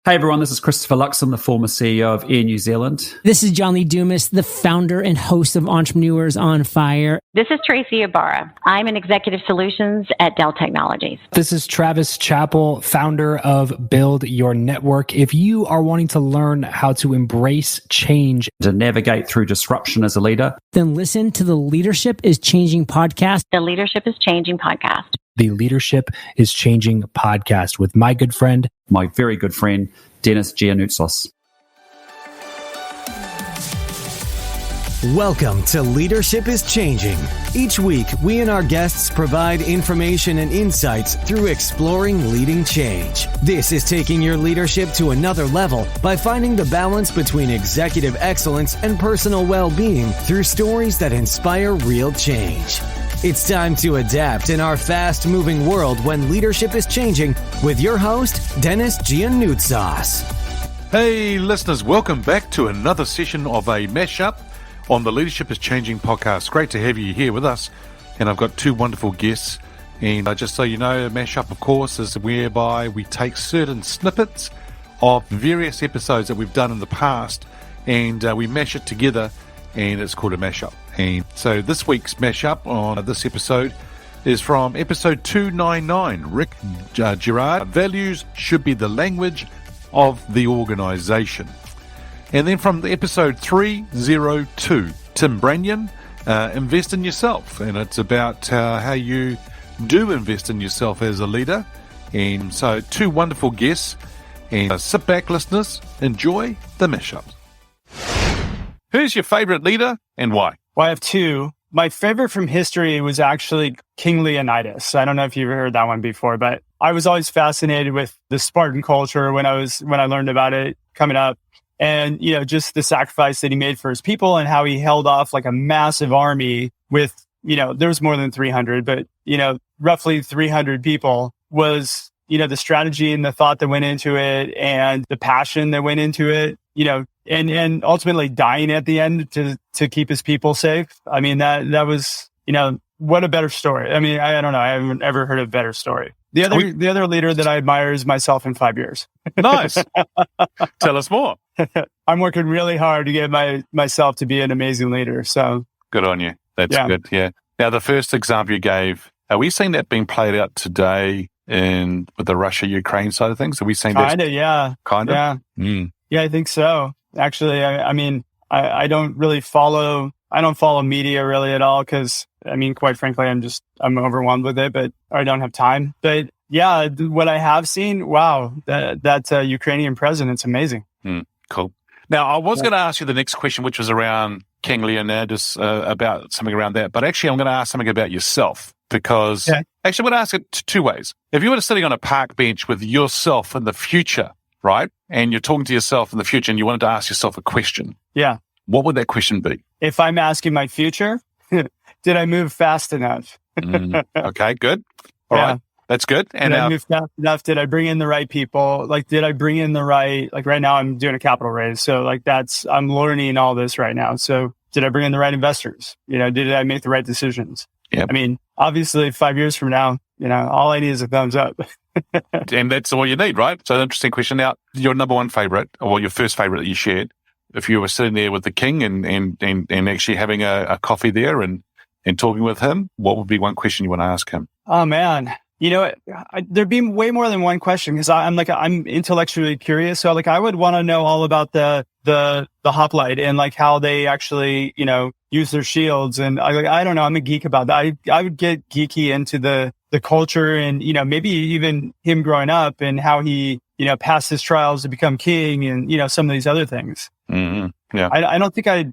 Hey everyone, this is Christopher Luxon, the former CEO of Air New Zealand. This is John Lee Dumas, the founder and host of Entrepreneurs on Fire. This is Tracy Ibarra. I'm in Executive Solutions at Dell Technologies. This is Travis Chappell, founder of Build Your Network. If you are wanting to learn how to embrace change, To navigate through disruption as a leader, Then listen to the Leadership is Changing podcast. The Leadership is Changing podcast. the Leadership is Changing podcast with my good friend, my very good friend, Dennis Giannoutsos. Welcome to Leadership is Changing. Each week, we and our guests provide information and insights through exploring leading change. This is taking your leadership to another level by finding the balance between executive excellence and personal well-being through stories that inspire real change. It's time to adapt in our fast-moving world when leadership is changing with your host, Dennis Giannoutsos. Hey listeners, welcome back to another session of a Mashup on the Leadership is Changing podcast. Great to have you here with us. And I've got two wonderful guests. And just so you know, a Mashup, of course, is whereby we take certain snippets of various episodes that we've done in the past and we mash it together, and it's called a Mashup. And so this week's Mashup on this episode is from episode 299, Rick Girard, Values Should Be the Language of the Organization. And then from the episode 302, Tim Branyan, Invest in Yourself. And it's about how you do invest in yourself as a leader. And so two wonderful guests. And sit back, listeners, enjoy the Mashup. Who's your favorite leader and why? Well, I have two. My favorite from history was actually King Leonidas. I don't know if you've heard that one before, but I was always fascinated with the Spartan culture when I learned about it coming up. And, you know, just the sacrifice that he made for his people and how he held off like a massive army with, you know, there was more than 300, but, you know, roughly 300 people was, you know, the strategy and the thought that went into it and the passion that went into it, you know, and ultimately dying at the end to keep his people safe. I mean, that was, you know, what a better story. I mean, I don't know. I haven't ever heard of a better story. The other leader that I admire is myself in 5 years. Nice. Tell us more. I'm working really hard to get myself to be an amazing leader. So Good on you. That's good. Yeah. Now, the first example you gave, are we seeing that being played out today with the Russia-Ukraine side of things? Are we seeing that? Kind of? Yeah. Mm. Yeah, I think so. Actually, I mean, I don't really follow media really at all because, I mean, quite frankly, I'm overwhelmed with it, but I don't have time. But yeah, what I have seen, wow, that Ukrainian president's amazing. Cool. Now, I was going to ask you the next question, which was around King Leonidas, about something around that. But actually, I'm going to ask something about yourself because actually, I'm going to ask it two ways. If you were sitting on a park bench with yourself in the future, right, and you're talking to yourself in the future and you wanted to ask yourself a question, what would that question be? If I'm asking my future, did I move fast enough? Okay, good. All right. That's good. And did I move fast enough? Did I bring in the right people? Like, did I bring in the right, like right now I'm doing a capital raise. So like I'm learning all this right now. So did I bring in the right investors? You know, did I make the right decisions? Yeah. I mean, obviously 5 years from now, you know, all I need is a thumbs up. And that's all you need, right? So interesting question. Now, your number one favorite, or your first favorite that you shared, if you were sitting there with the king and actually having a coffee there and talking with him, what would be one question you want to ask him? Oh man. You know, there'd be way more than one question because I'm intellectually curious. So like, I would want to know all about the hoplite and like how they actually, you know, use their shields. And I don't know, I'm a geek about that. I would get geeky into the culture and, you know, maybe even him growing up and how he, you know, passed his trials to become king and, you know, some of these other things. Mm-hmm. Yeah. I don't think I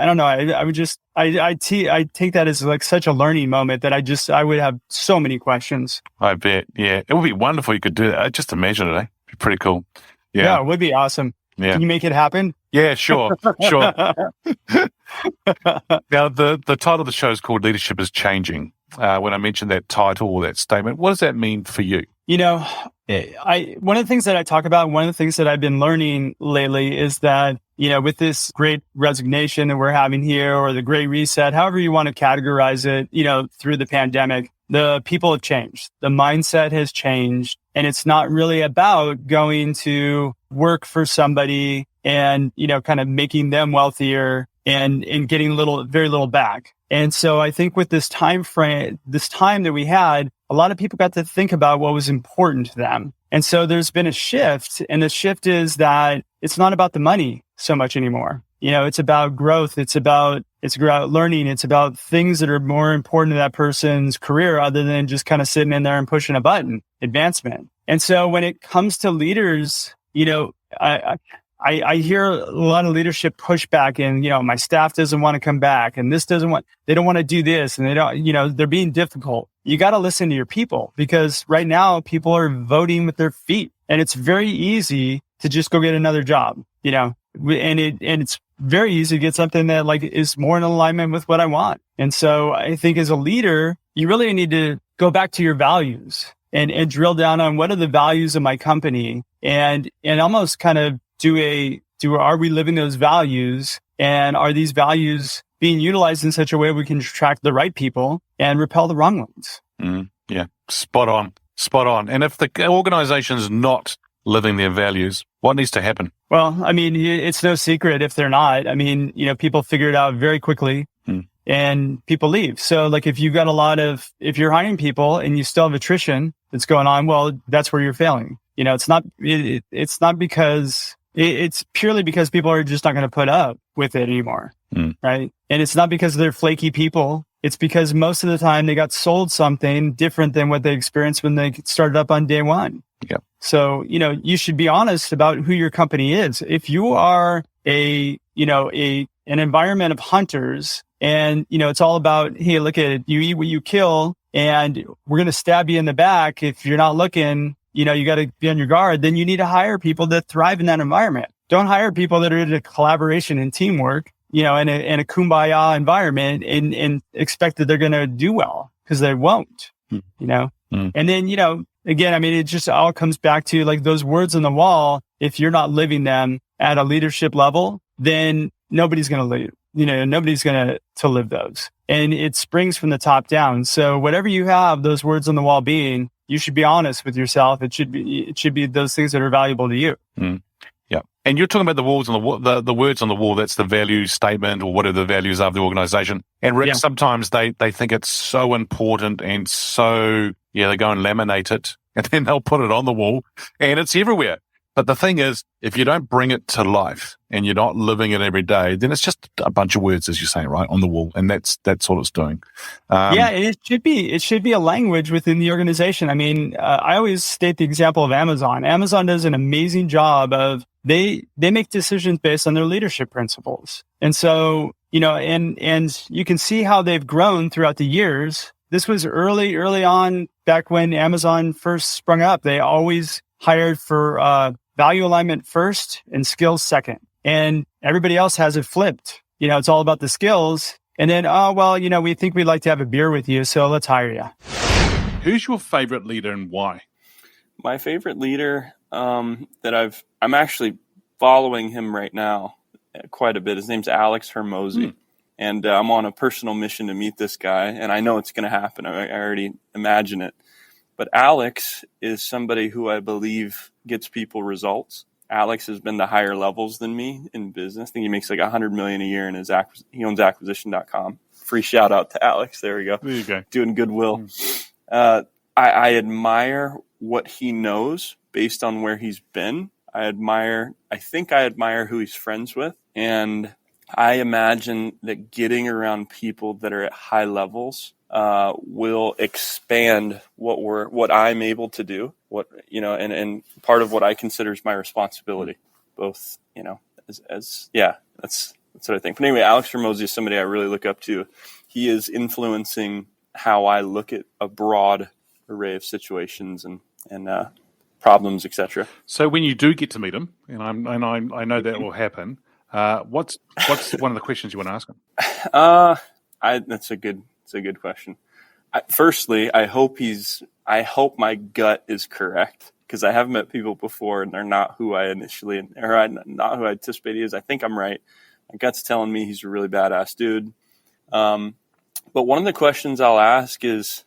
don't know. I would just, I take that as like such a learning moment that I would have so many questions. I bet. Yeah. It would be wonderful. You could do that. Just imagine it. It'd be pretty cool. Yeah. It would be awesome. Yeah. Can you make it happen? Yeah, sure. Sure. Now, the title of the show is called Leadership is Changing. When I mentioned that title or that statement, what does that mean for you? You know, one of the things that I talk about, one of the things that I've been learning lately is that, you know, with this great resignation that we're having here or the great reset, however you want to categorize it, you know, through the pandemic, the people have changed. The mindset has changed, and it's not really about going to work for somebody and, kind of making them wealthier and getting very little back. And so I think with this time that we had, a lot of people got to think about what was important to them. And so there's been a shift, and the shift is that it's not about the money so much anymore. It's about growth. It's about learning. It's about things that are more important to that person's career other than just kind of sitting in there and pushing a button, advancement. And so when it comes to leaders, I hear a lot of leadership pushback and, my staff doesn't want to come back and they don't want to do this and they don't, they're being difficult. You got to listen to your people, because right now people are voting with their feet, and it's very easy to just go get another job, and it's very easy to get something that is more in alignment with what I want. And so I think as a leader, you really need to go back to your values and drill down on what are the values of my company and almost kind of are we living those values, and are these values being utilized in such a way we can attract the right people and repel the wrong ones? Yeah, spot on. And if the organization's not living their values, what needs to happen? Well, it's no secret if they're not. People figure it out very quickly and people leave. So if you're hiring people and you still have attrition that's going on, well, that's where you're failing. It's purely because people are just not going to put up with it anymore. Right. And it's not because they're flaky people. It's because most of the time they got sold something different than what they experienced when they started up on day one. Yeah. So, you should be honest about who your company is. If you are an environment of hunters and, it's all about, hey, look at it, you eat what you kill and we're going to stab you in the back. If you're not looking, you got to be on your guard. Then you need to hire people that thrive in that environment. Don't hire people that are into collaboration and teamwork, in a kumbaya environment and expect that they're going to do well, because they won't, And then, again, it just all comes back to those words on the wall. If you're not living them at a leadership level, then nobody's going to live, nobody's going to live those. And it springs from the top down. So whatever you have those words on the wall being, you should be honest with yourself. It should be those things that are valuable to you. Yeah. And you're talking about the walls on the wall, the words on the wall. That's the value statement, or whatever the values are of the organization. And Rick, sometimes they think it's so important, and so they go and laminate it, and then they'll put it on the wall, and it's everywhere. But the thing is, if you don't bring it to life and you're not living it every day, then it's just a bunch of words, as you're saying, right, on the wall, and that's all it's doing. And it should be a language within the organization. I always state the example of Amazon. Amazon does an amazing job of they make decisions based on their leadership principles, and so and you can see how they've grown throughout the years. This was early on, back when Amazon first sprung up. They always hired for value alignment first and skills second. And everybody else has it flipped. It's all about the skills. And then, we think we'd like to have a beer with you, so let's hire you. Who's your favorite leader and why? My favorite leader that I'm actually following him right now quite a bit. His name's Alex Hormozi. And I'm on a personal mission to meet this guy. And I know it's going to happen. I already imagine it. But Alex is somebody who I believe gets people results. Alex has been to higher levels than me in business. I think he makes $100 million a year, and he owns acquisition.com. Free shout out to Alex. There we go. There you go. Doing goodwill. I admire what he knows based on where he's been. I think I admire who he's friends with. And I imagine that getting around people that are at high levels will expand what I'm able to do, and part of what I consider is my responsibility, both, that's what I think. But anyway, Alex Hormozi is somebody I really look up to. He is influencing how I look at a broad array of situations and problems, etc. So when you do get to meet him, and I know that will happen, what's one of the questions you want to ask him? That's a good question. Firstly, I hope my gut is correct, because I have met people before and they're not who I not who I anticipate he is. I think I'm right. My gut's telling me he's a really badass dude. But one of the questions I'll ask is,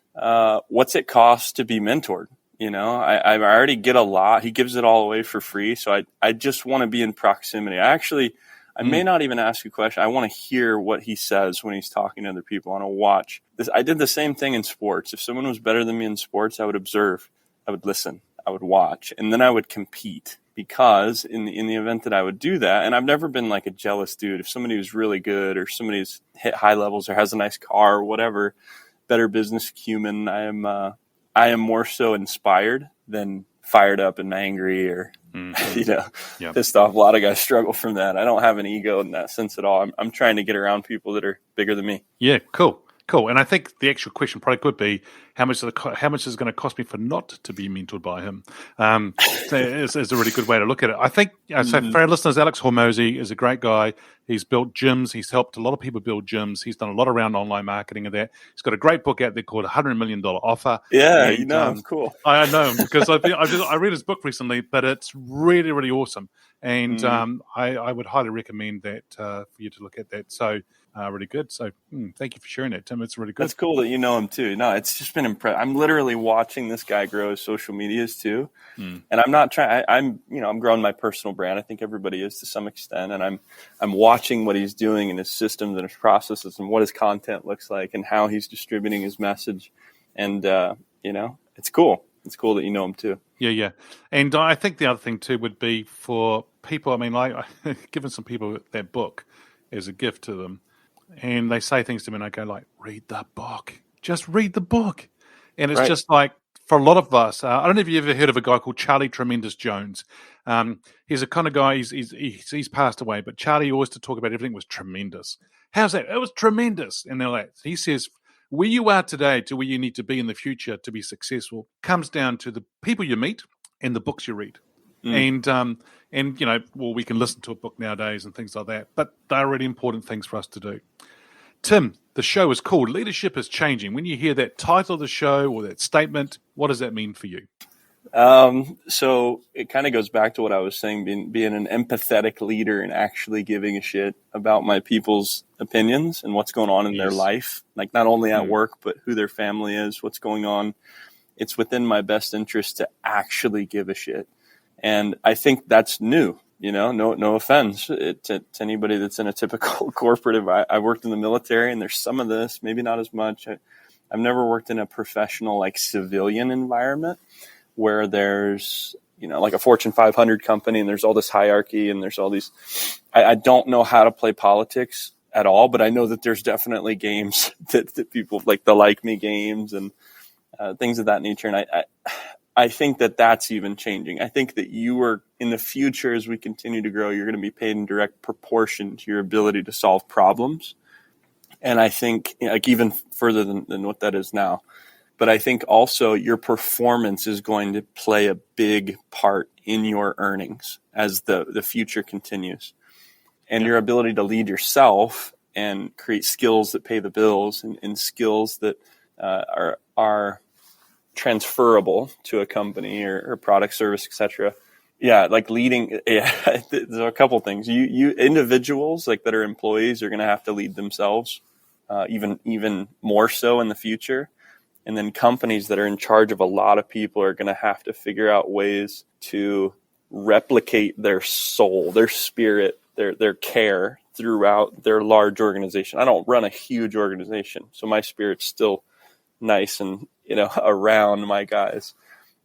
what's it cost to be mentored? You know, I already get a lot. He gives it all away for free. So I just want to be in proximity. I may not even ask a question. I want to hear what he says when he's talking to other people. I want to watch this. I did the same thing in sports. If someone was better than me in sports, I would observe, I would listen, I would watch, and then I would compete. Because in the event that I would do that, and I've never been like a jealous dude. If somebody was really good or somebody's hit high levels or has a nice car or whatever, better business acumen, I am more so inspired than fired up and angry or pissed off. A lot of guys struggle from that. I don't have an ego in that sense at all. I'm trying to get around people that are bigger than me. Yeah, cool. And I think the actual question probably could be, how much is it going to cost me for not to be mentored by him? So it's a really good way to look at it. I think, so for our listeners, Alex Hormozy is a great guy. He's built gyms. He's helped a lot of people build gyms. He's done a lot around online marketing and that. He's got a great book out there called $100 Million Offer. Yeah, and, cool. I know him because I read his book recently, but it's really, really awesome. And I would highly recommend that for you to look at that. So really good. So thank you for sharing that, Tim. It's really good. That's cool that you know him too. No, it's just been impressive. I'm literally watching this guy grow his social medias too. And I'm not trying, I'm growing my personal brand. I think everybody is to some extent. And I'm watching what he's doing in his systems and his processes and what his content looks like and how he's distributing his message. And, it's cool. It's cool that you know him too. Yeah. And I think the other thing too would be for people, I mean, like giving some people that book as a gift to them. And they say things to me and I go like, read the book. Just read the book. And it's just like, for a lot of us, I don't know if you've ever heard of a guy called Charlie Tremendous Jones. He's a kind of guy, he's passed away, but Charlie always to talk about everything was tremendous. How's that? It was tremendous. And they're like, he says, where you are today to where you need to be in the future to be successful comes down to the people you meet and the books you read. And we can listen to a book nowadays and things like that, but they're really important things for us to do. Tim, the show is called Leadership is Changing. When you hear that title of the show or that statement, what does that mean for you? So it kind of goes back to what I was saying, being an empathetic leader and actually giving a shit about my people's opinions and what's going on in their life, like not only at work, but who their family is, what's going on. It's within my best interest to actually give a shit. And I think that's new, no offense to anybody that's in a typical corporate. I worked in the military and there's some of this, maybe not as much. I've never worked in a professional, like civilian environment where there's, like a Fortune 500 company and there's all this hierarchy and there's all these, I don't know how to play politics at all, but I know that there's definitely games that people like the Like Me games and things of that nature. And I think that that's even changing. I think that you are in the future, as we continue to grow, you're going to be paid in direct proportion to your ability to solve problems. And I think like even further than what that is now. But I think also your performance is going to play a big part in your earnings as the future continues. And your ability to lead yourself and create skills that pay the bills and skills that are transferable to a company or product, service, etc. Yeah, like leading. Yeah, there's a couple things. You individuals like that are employees are going to have to lead themselves, even more so in the future. And then companies that are in charge of a lot of people are going to have to figure out ways to replicate their soul, their spirit, their care throughout their large organization. I don't run a huge organization, so my spirit's still nice and around my guys.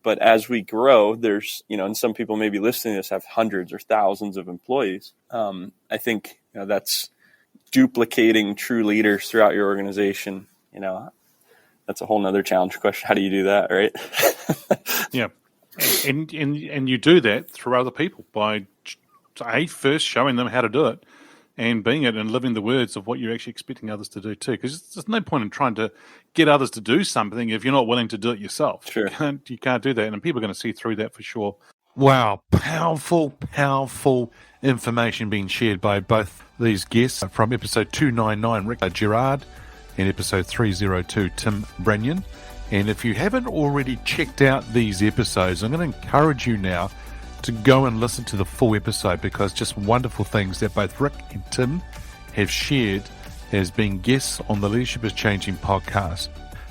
But as we grow, there's and some people maybe listening to this have hundreds or thousands of employees. I think that's duplicating true leaders throughout your organization. That's a whole nother challenge question. How do you do that, right? Yeah, and you do that through other people by first showing them how to do it, and being it and living the words of what you're actually expecting others to do too. Because there's no point in trying to get others to do something if you're not willing to do it yourself. Sure. You can't do that, and people are going to see through that for sure. Wow, powerful information being shared by both these guests from episode 299, Rick Girard, and episode 302, Tim Branyan. And if you haven't already checked out these episodes, I'm going to encourage you now to go and listen to the full episode, because just wonderful things that both Rick and Tim have shared as being guests on the Leadership is Changing podcast.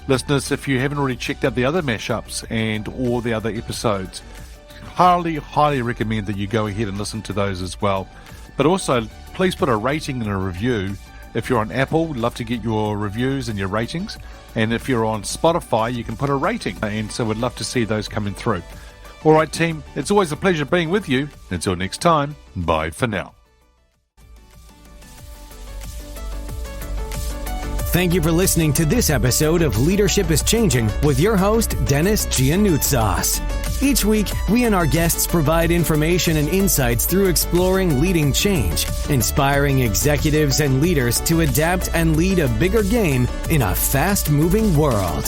Listeners, if you haven't already checked out the other mashups and all the other episodes, highly recommend that you go ahead and listen to those as well. But also, please put a rating and a review. If you're on Apple, we'd love to get your reviews and your ratings. And if you're on Spotify, you can put a rating. And so we'd love to see those coming through. All right, team, it's always a pleasure being with you. Until next time, bye for now. Thank you for listening to this episode of Leadership is Changing with your host, Dennis Giannoutsas. Each week, we and our guests provide information and insights through exploring leading change, inspiring executives and leaders to adapt and lead a bigger game in a fast-moving world.